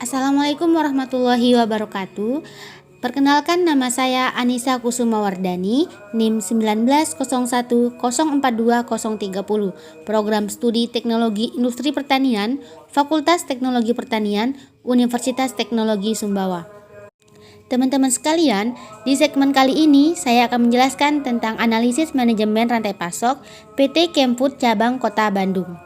Assalamualaikum warahmatullahi wabarakatuh. Perkenalkan, nama saya Anissa Kusumawardani, NIM 1901042030, Program Studi Teknologi Industri Pertanian, Fakultas Teknologi Pertanian, Universitas Teknologi Sumbawa. Teman-teman sekalian, di segmen kali ini saya akan menjelaskan tentang analisis manajemen rantai pasok PT Kemfood Cabang Kota Bandung.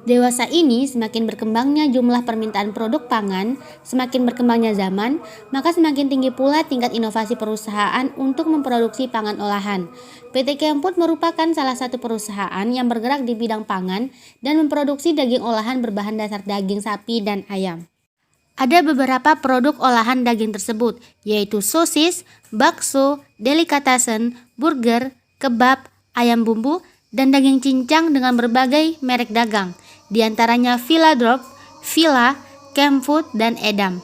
Dewasa ini, semakin berkembangnya jumlah permintaan produk pangan, semakin berkembangnya zaman, maka semakin tinggi pula tingkat inovasi perusahaan untuk memproduksi pangan olahan. PT Kemfood merupakan salah satu perusahaan yang bergerak di bidang pangan dan memproduksi daging olahan berbahan dasar daging sapi dan ayam. Ada beberapa produk olahan daging tersebut, yaitu sosis, bakso, delikatessen, burger, kebab, ayam bumbu, dan daging cincang dengan berbagai merek dagang, di antaranya Villa Drop, Villa, Kemfood, dan Edam.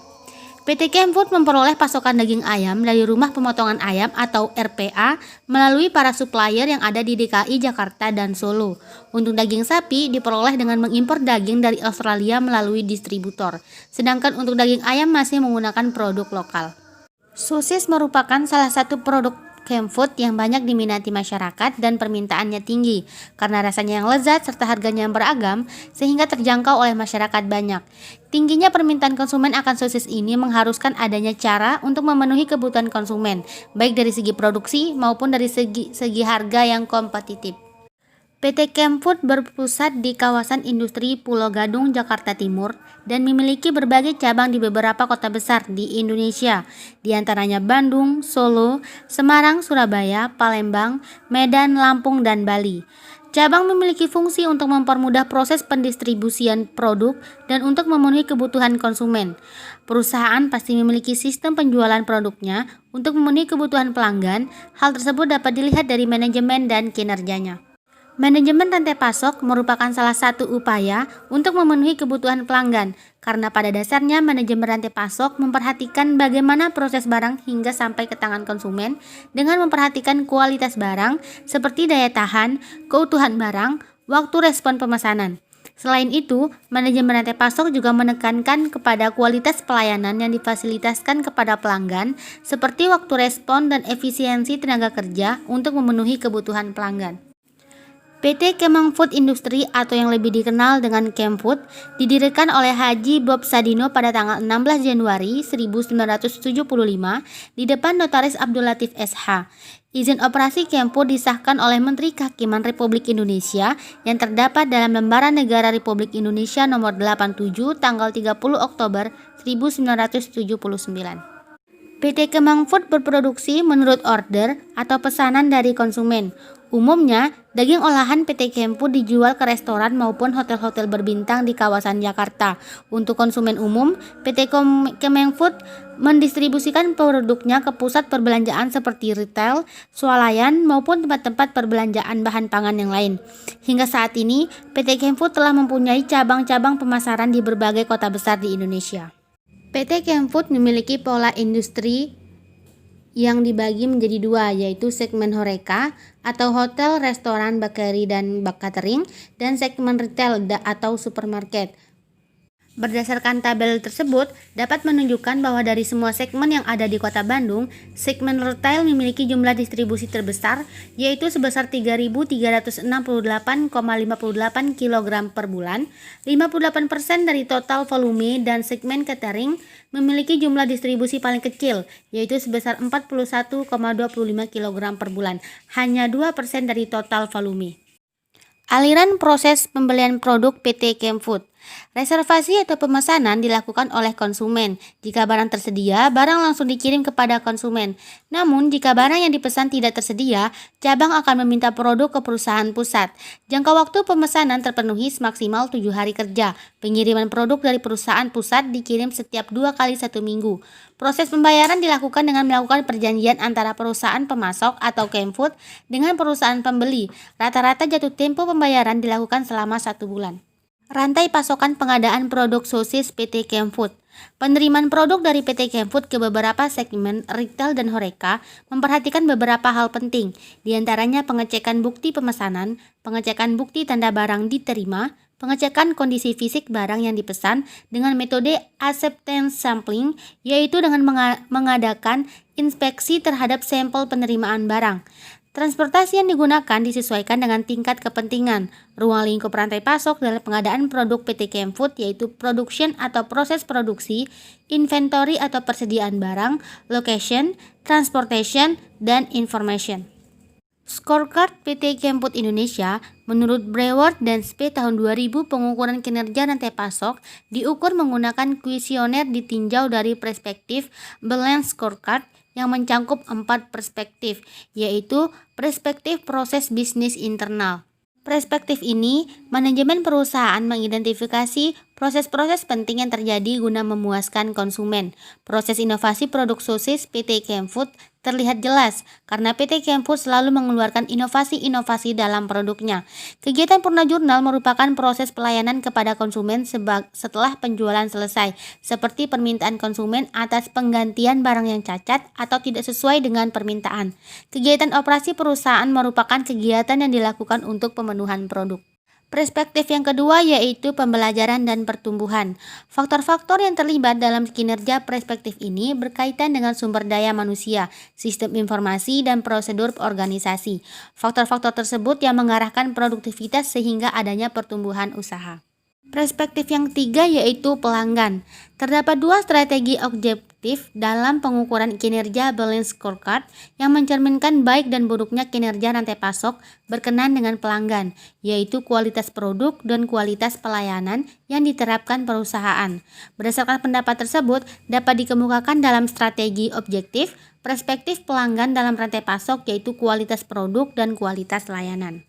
PT Kemfood memperoleh pasokan daging ayam dari rumah pemotongan ayam atau RPA melalui para supplier yang ada di DKI, Jakarta, dan Solo. Untuk daging sapi diperoleh dengan mengimpor daging dari Australia melalui distributor, sedangkan untuk daging ayam masih menggunakan produk lokal. Sosis merupakan salah satu produk Kemfood yang banyak diminati masyarakat dan permintaannya tinggi karena rasanya yang lezat serta harganya yang beragam sehingga terjangkau oleh masyarakat banyak. Tingginya permintaan konsumen akan sosis ini mengharuskan adanya cara untuk memenuhi kebutuhan konsumen, baik dari segi produksi maupun dari segi harga yang kompetitif. PT Kemfood berpusat di kawasan industri Pulau Gadung, Jakarta Timur, dan memiliki berbagai cabang di beberapa kota besar di Indonesia, di antaranya Bandung, Solo, Semarang, Surabaya, Palembang, Medan, Lampung, dan Bali. Cabang memiliki fungsi untuk mempermudah proses pendistribusian produk dan untuk memenuhi kebutuhan konsumen. Perusahaan pasti memiliki sistem penjualan produknya untuk memenuhi kebutuhan pelanggan. Hal tersebut dapat dilihat dari manajemen dan kinerjanya. Manajemen rantai pasok merupakan salah satu upaya untuk memenuhi kebutuhan pelanggan, karena pada dasarnya manajemen rantai pasok memperhatikan bagaimana proses barang hingga sampai ke tangan konsumen dengan memperhatikan kualitas barang seperti daya tahan, keutuhan barang, waktu respon pemesanan. Selain itu, manajemen rantai pasok juga menekankan kepada kualitas pelayanan yang difasilitaskan kepada pelanggan seperti waktu respon dan efisiensi tenaga kerja untuk memenuhi kebutuhan pelanggan. PT Kemang Food Industry atau yang lebih dikenal dengan Kemfood didirikan oleh Haji Bob Sadino pada tanggal 16 Januari 1975 di depan Notaris Abdul Latif SH. Izin operasi Kemfood disahkan oleh Menteri Kehakiman Republik Indonesia yang terdapat dalam Lembaran Negara Republik Indonesia nomor 87 tanggal 30 Oktober 1979. PT Kemang Food berproduksi menurut order atau pesanan dari konsumen. Umumnya, daging olahan PT Kemfood dijual ke restoran maupun hotel-hotel berbintang di kawasan Jakarta. Untuk konsumen umum, PT Kemang Food mendistribusikan produknya ke pusat perbelanjaan seperti retail, swalayan maupun tempat-tempat perbelanjaan bahan pangan yang lain. Hingga saat ini, PT Kemfood telah mempunyai cabang-cabang pemasaran di berbagai kota besar di Indonesia. PT Kemfood memiliki pola industri yang dibagi menjadi dua, yaitu segmen Horeca atau hotel, restoran, bakery, dan catering, dan segmen retail atau supermarket. Berdasarkan tabel tersebut, dapat menunjukkan bahwa dari semua segmen yang ada di Kota Bandung, segmen retail memiliki jumlah distribusi terbesar, yaitu sebesar 3.368,58 kg per bulan, 58% dari total volume, dan segmen catering memiliki jumlah distribusi paling kecil, yaitu sebesar 41,25 kg per bulan, hanya 2% dari total volume. Aliran proses pembelian produk PT Kemfood. Reservasi atau pemesanan dilakukan oleh konsumen. Jika barang tersedia, barang langsung dikirim kepada konsumen. Namun, jika barang yang dipesan tidak tersedia, cabang akan meminta produk ke perusahaan pusat. Jangka waktu pemesanan terpenuhi semaksimal 7 hari kerja. Pengiriman produk dari perusahaan pusat dikirim setiap 2 kali 1 minggu. Proses pembayaran dilakukan dengan melakukan perjanjian antara perusahaan pemasok atau Kemfood dengan perusahaan pembeli. Rata-rata jatuh tempo pembayaran dilakukan selama 1 bulan. Rantai pasokan pengadaan produk sosis PT Kemfood. Penerimaan produk dari PT Kemfood ke beberapa segmen retail dan Horeca memperhatikan beberapa hal penting, di antaranya pengecekan bukti pemesanan, pengecekan bukti tanda barang diterima, Pengecekan kondisi fisik barang yang dipesan dengan metode acceptance sampling, yaitu dengan mengadakan inspeksi terhadap sampel penerimaan barang. Transportasi yang digunakan disesuaikan dengan tingkat kepentingan. Ruang lingkup rantai pasok dalam pengadaan produk PT Kemfood yaitu production atau proses produksi, inventory atau persediaan barang, location, transportation, dan information. Scorecard PT Kemfood Indonesia menurut Breward dan Spe tahun 2000 pengukuran kinerja rantai pasok diukur menggunakan kuesioner ditinjau dari perspektif Balance Scorecard yang mencangkup 4 perspektif, yaitu perspektif proses bisnis internal. Perspektif ini, manajemen perusahaan mengidentifikasi proses-proses penting yang terjadi guna memuaskan konsumen. Proses inovasi produk sosis PT Kemfood terlihat jelas karena PT Kemfood selalu mengeluarkan inovasi-inovasi dalam produknya. Kegiatan Purna Jurnal merupakan proses pelayanan kepada konsumen setelah penjualan selesai, seperti permintaan konsumen atas penggantian barang yang cacat atau tidak sesuai dengan permintaan. Kegiatan operasi perusahaan merupakan kegiatan yang dilakukan untuk pemenuhan produk. Perspektif yang kedua yaitu pembelajaran dan pertumbuhan. Faktor-faktor yang terlibat dalam kinerja perspektif ini berkaitan dengan sumber daya manusia, sistem informasi, dan prosedur organisasi. Faktor-faktor tersebut yang mengarahkan produktivitas sehingga adanya pertumbuhan usaha. Perspektif yang ketiga yaitu pelanggan. Terdapat 2 strategi objektif dalam pengukuran kinerja Balance Scorecard yang mencerminkan baik dan buruknya kinerja rantai pasok berkenan dengan pelanggan, yaitu kualitas produk dan kualitas pelayanan yang diterapkan perusahaan. Berdasarkan pendapat tersebut, dapat dikemukakan dalam strategi objektif, perspektif pelanggan dalam rantai pasok yaitu kualitas produk dan kualitas layanan.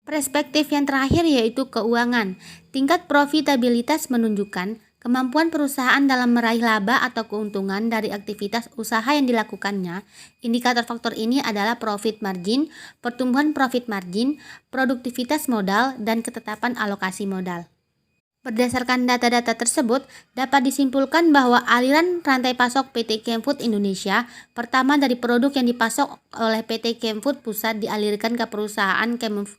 Perspektif yang terakhir yaitu keuangan. Tingkat profitabilitas menunjukkan kemampuan perusahaan dalam meraih laba atau keuntungan dari aktivitas usaha yang dilakukannya. Indikator faktor ini adalah profit margin, pertumbuhan profit margin, produktivitas modal, dan ketetapan alokasi modal. Berdasarkan data-data tersebut, dapat disimpulkan bahwa aliran rantai pasok PT Kemfood Indonesia pertama dari produk yang dipasok oleh PT Kemfood Pusat dialirkan ke perusahaan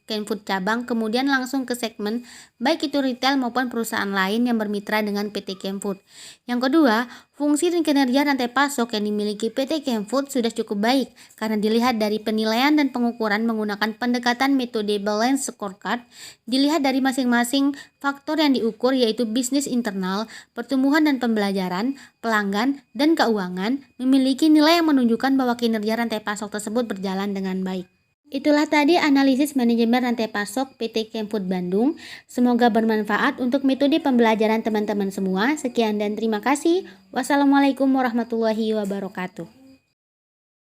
Kemfood cabang, kemudian langsung ke segmen baik itu retail maupun perusahaan lain yang bermitra dengan PT Kemfood. Yang kedua, fungsi dan kinerja rantai pasok yang dimiliki PT Kemfood sudah cukup baik karena dilihat dari penilaian dan pengukuran menggunakan pendekatan metode Balance Scorecard, dilihat dari masing-masing faktor yang diukur yaitu bisnis internal, pertumbuhan dan pembelajaran, pelanggan, dan keuangan memiliki nilai yang menunjukkan bahwa kinerja rantai pasok tersebut berjalan dengan baik. Itulah tadi analisis manajemen rantai pasok PT Kemfood Bandung. Semoga bermanfaat untuk metode pembelajaran teman-teman semua. Sekian dan terima kasih. Wassalamualaikum warahmatullahi wabarakatuh.